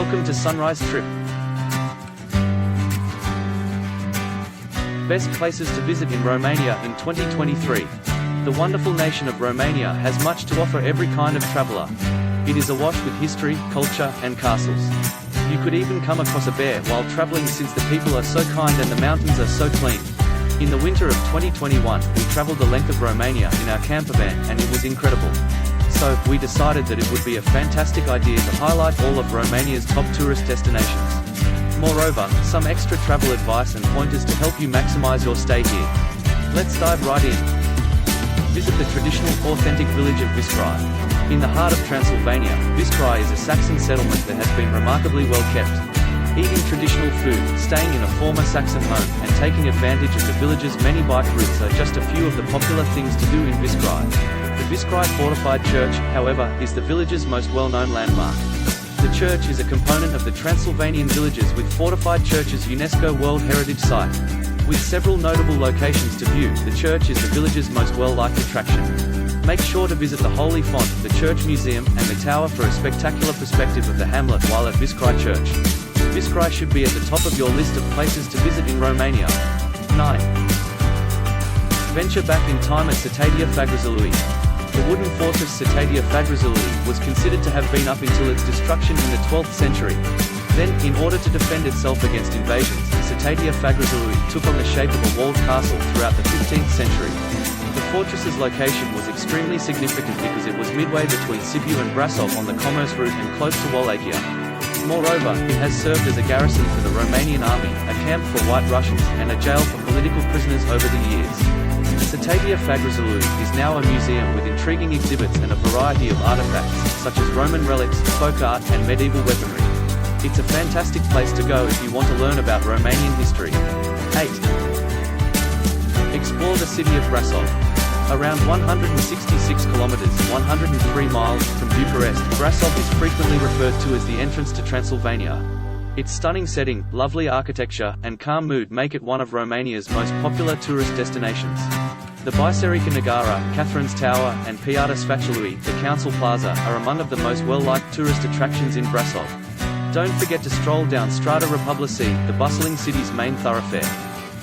Welcome to Sunrise Trip. Best places to visit in Romania in 2023. The wonderful nation of Romania has much to offer every kind of traveler. It is awash with history, culture, and castles. You could even come across a bear while traveling since the people are so kind and the mountains are so clean. In the winter of 2021, we traveled the length of Romania in our camper van, and it was incredible. So, we decided that it would be a fantastic idea to highlight all of Romania's top tourist destinations. Moreover, some extra travel advice and pointers to help you maximize your stay here. Let's dive right in. Visit the traditional, authentic village of Viscrai. In the heart of Transylvania, Viscrai is a Saxon settlement that has been remarkably well kept. Eating traditional food, staying in a former Saxon home, and taking advantage of the village's many bike routes are just a few of the popular things to do in Viscrai. The Viscrai fortified church, however, is the village's most well-known landmark. The church is a component of the Transylvanian villages with fortified churches UNESCO World Heritage Site. With several notable locations to view, the church is the village's most well-liked attraction. Make sure to visit the Holy Font, the church museum, and the tower for a spectacular perspective of the hamlet while at Viscrai Church. Viscrai should be at the top of your list of places to visit in Romania. 9. Venture back in time at Satavia Fagrazului. The wooden fortress Satavia Fagrazului was considered to have been up until its destruction in the 12th century. Then, in order to defend itself against invasions, Satavia Fagrazului took on the shape of a walled castle throughout the 15th century. The fortress's location was extremely significant because it was midway between Sibiu and Brasov on the commerce route and close to Wallachia. Moreover, it has served as a garrison for the Romanian army, a camp for White Russians, and a jail for political prisoners over the years. Satavia Fagrazului is now a museum with intriguing exhibits and a variety of artifacts, such as Roman relics, folk art, and medieval weaponry. It's a fantastic place to go if you want to learn about Romanian history. 8. Explore the city of Brasov. Around 166 kilometers (103 miles) from Bucharest, Brasov is frequently referred to as the entrance to Transylvania. Its stunning setting, lovely architecture, and calm mood make it one of Romania's most popular tourist destinations. The Biserica Negara, Catherine's Tower, and Piața Sfătului, the Council Plaza, are among of the most well-liked tourist attractions in Brasov. Don't forget to stroll down Strada Republicii, the bustling city's main thoroughfare.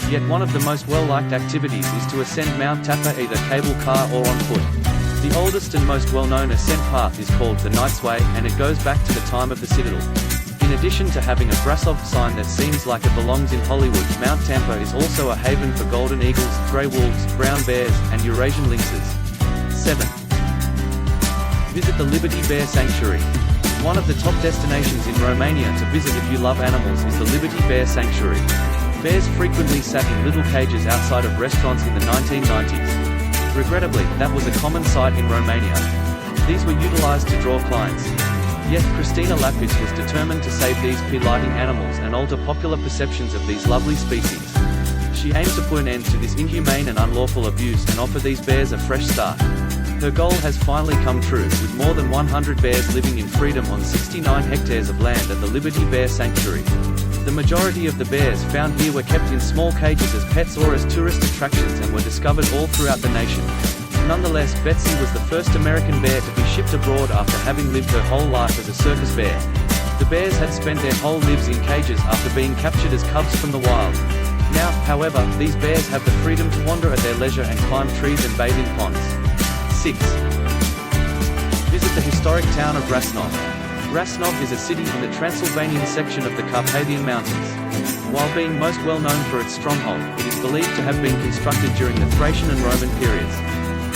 Yet one of the most well-liked activities is to ascend Mount Tapa either cable car or on foot. The oldest and most well-known ascent path is called the Knight's Way, and it goes back to the time of the Citadel. In addition to having a Brasov sign that seems like it belongs in Hollywood, Mount Tampa is also a haven for golden eagles, grey wolves, brown bears, and Eurasian lynxes. 7. Visit the Liberty Bear Sanctuary. One of the top destinations in Romania to visit if you love animals is the Liberty Bear Sanctuary. Bears frequently sat in little cages outside of restaurants in the 1990s. Regrettably, that was a common sight in Romania. These were utilized to draw clients. Yet Christina Lapis was determined to save these pea-lighting animals and alter popular perceptions of these lovely species. She aimed to put an end to this inhumane and unlawful abuse and offer these bears a fresh start. Her goal has finally come true, with more than 100 bears living in freedom on 69 hectares of land at the Liberty Bear Sanctuary. The majority of the bears found here were kept in small cages as pets or as tourist attractions and were discovered all throughout the nation. Nonetheless, Betsy was the first American bear to be shipped abroad after having lived her whole life as a circus bear. The bears had spent their whole lives in cages after being captured as cubs from the wild. Now, however, these bears have the freedom to wander at their leisure and climb trees and bathe in ponds. 6. Visit the historic town of Rasnov. Rasnov is a city in the Transylvanian section of the Carpathian Mountains. While being most well known for its stronghold, it is believed to have been constructed during the Thracian and Roman periods.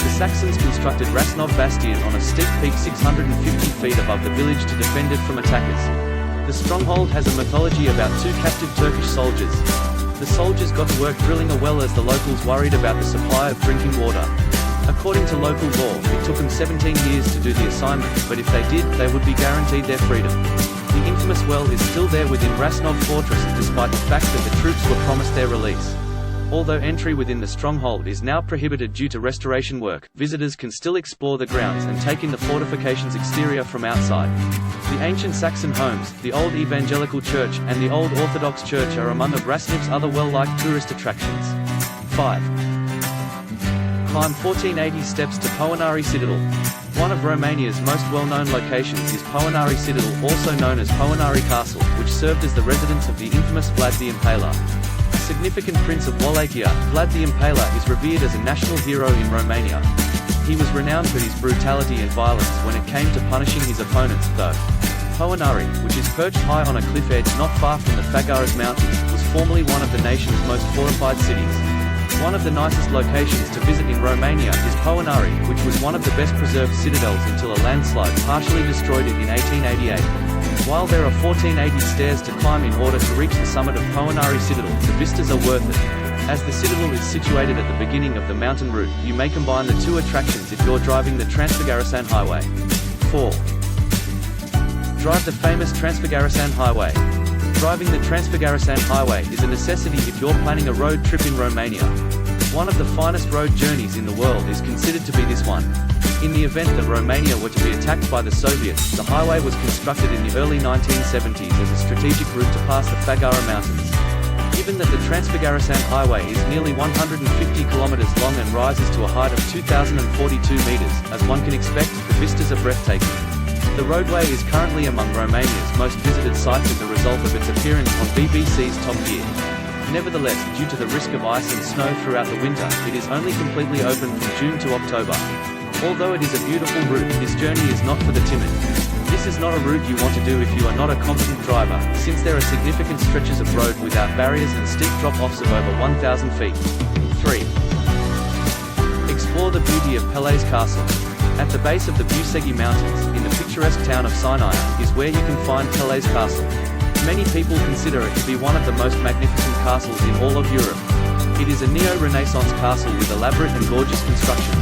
The Saxons constructed Rasnov Bastion on a steep peak 650 feet above the village to defend it from attackers. The stronghold has a mythology about two captive Turkish soldiers. The soldiers got to work drilling a well as the locals worried about the supply of drinking water. According to local law, it took them 17 years to do the assignment, but if they did, they would be guaranteed their freedom. The infamous well is still there within Rasnov Fortress, despite the fact that the troops were promised their release. Although entry within the stronghold is now prohibited due to restoration work, visitors can still explore the grounds and take in the fortification's exterior from outside. The ancient Saxon homes, the old evangelical church, and the old Orthodox church are among of Rasnov's other well-liked tourist attractions. 5. Climb 1480 steps to Ponari Citadel. One of Romania's most well-known locations is Ponari Citadel, also known as Ponari Castle, which served as the residence of the infamous Vlad the Impaler. A significant prince of Wallachia, Vlad the Impaler is revered as a national hero in Romania. He was renowned for his brutality and violence when it came to punishing his opponents, though. Ponari, which is perched high on a cliff edge not far from the Peles Mountains, was formerly one of the nation's most fortified cities. One of the nicest locations to visit in Romania is Ponari, which was one of the best preserved citadels until a landslide partially destroyed it in 1888. While there are 1480 stairs to climb in order to reach the summit of Ponari Citadel, the vistas are worth it. As the citadel is situated at the beginning of the mountain route, you may combine the two attractions if you're driving the Garrison Highway. 4. Drive the famous Garrison Highway. Driving the Garrison Highway is a necessity if you're planning a road trip in Romania. One of the finest road journeys in the world is considered to be this one. In the event that Romania were to be attacked by the Soviets, the highway was constructed in the early 1970s as a strategic route to pass the Fagara Mountains. Given that the Garrison Highway is nearly 150 kilometers long and rises to a height of 2,042 meters, as one can expect, the vistas are breathtaking. The roadway is currently among Romania's most visited sites as a result of its appearance on BBC's Top Gear. Nevertheless, due to the risk of ice and snow throughout the winter, it is only completely open from June to October. Although it is a beautiful route, this journey is not for the timid. This is not a route you want to do if you are not a competent driver, since there are significant stretches of road without barriers and steep drop-offs of over 1,000 feet. 3. Explore the beauty of Peles Castle. At the base of the Bucovina Mountains, in the picturesque town of Sinai, is where you can find Peles Castle. Many people consider it to be one of the most magnificent castles in all of Europe. It is a neo-Renaissance castle with elaborate and gorgeous construction.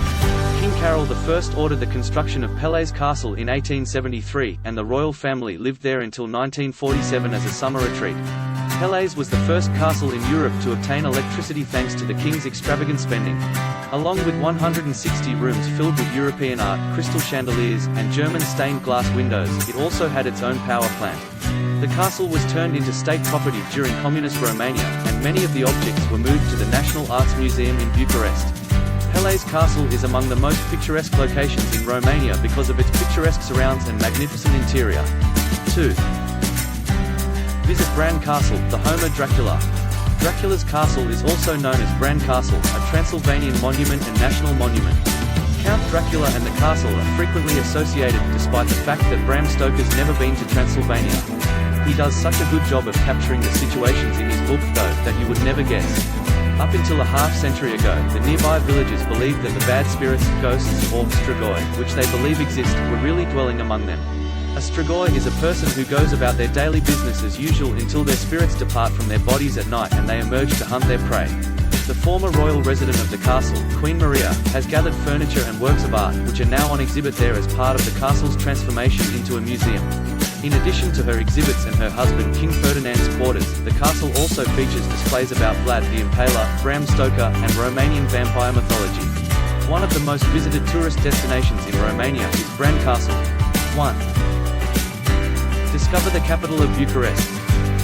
King Carol I ordered the construction of Peles Castle in 1873, and the royal family lived there until 1947 as a summer retreat. Peles was the first castle in Europe to obtain electricity thanks to the king's extravagant spending. Along with 160 rooms filled with European art, crystal chandeliers, and German stained glass windows, it also had its own power plant. The castle was turned into state property during communist Romania, and many of the objects were moved to the National Arts Museum in Bucharest. Peles Castle is among the most picturesque locations in Romania because of its picturesque surrounds and magnificent interior. 2. Visit Bran Castle, the home of Dracula. Draculas Castle is also known as Bran Castle, a Transylvanian monument and national monument. Count Dracula and the castle are frequently associated, despite the fact that Bram Stoker's never been to Transylvania. He does such a good job of capturing the situations in his book, though, that you would never guess. Up until a half-century ago, the nearby villagers believed that the bad spirits, ghosts, or strigoi, which they believe exist, were really dwelling among them. A strigoi is a person who goes about their daily business as usual until their spirits depart from their bodies at night and they emerge to hunt their prey. The former royal resident of the castle, Queen Maria, has gathered furniture and works of art, which are now on exhibit there as part of the castle's transformation into a museum. In addition to her exhibits and her husband King Ferdinand's quarters, the castle also features displays about Vlad the Impaler, Bram Stoker, and Romanian vampire mythology. One of the most visited tourist destinations in Romania is Bran Castle. 1. Discover the capital of Bucharest.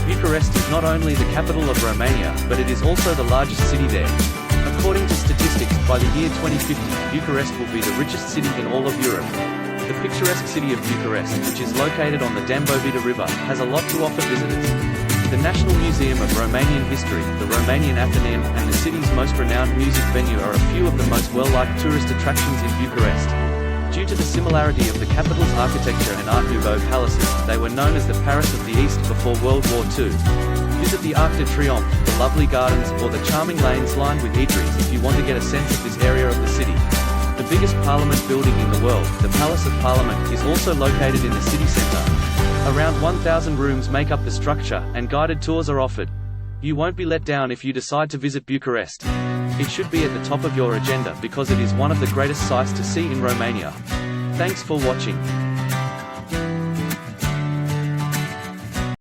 Bucharest is not only the capital of Romania, but it is also the largest city there. According to statistics, by the year 2050, Bucharest will be the richest city in all of Europe. The picturesque city of Bucharest, which is located on the Dambovita River, has a lot to offer visitors. The National Museum of Romanian History, the Romanian Athenaeum, and the city's most renowned music venue are a few of the most well-liked tourist attractions in Bucharest. Due to the similarity of the capital's architecture and Art Nouveau palaces, they were known as the Paris of the East before World War II. Visit the Arc de Triomphe, the lovely gardens, or the charming lanes lined with eateries if you want to get a sense of this area of the city. The biggest parliament building in the world, the Palace of Parliament, is also located in the city centre. Around 1,000 rooms make up the structure, and guided tours are offered. You won't be let down if you decide to visit Bucharest. It should be at the top of your agenda because it is one of the greatest sights to see in Romania. Thanks for watching.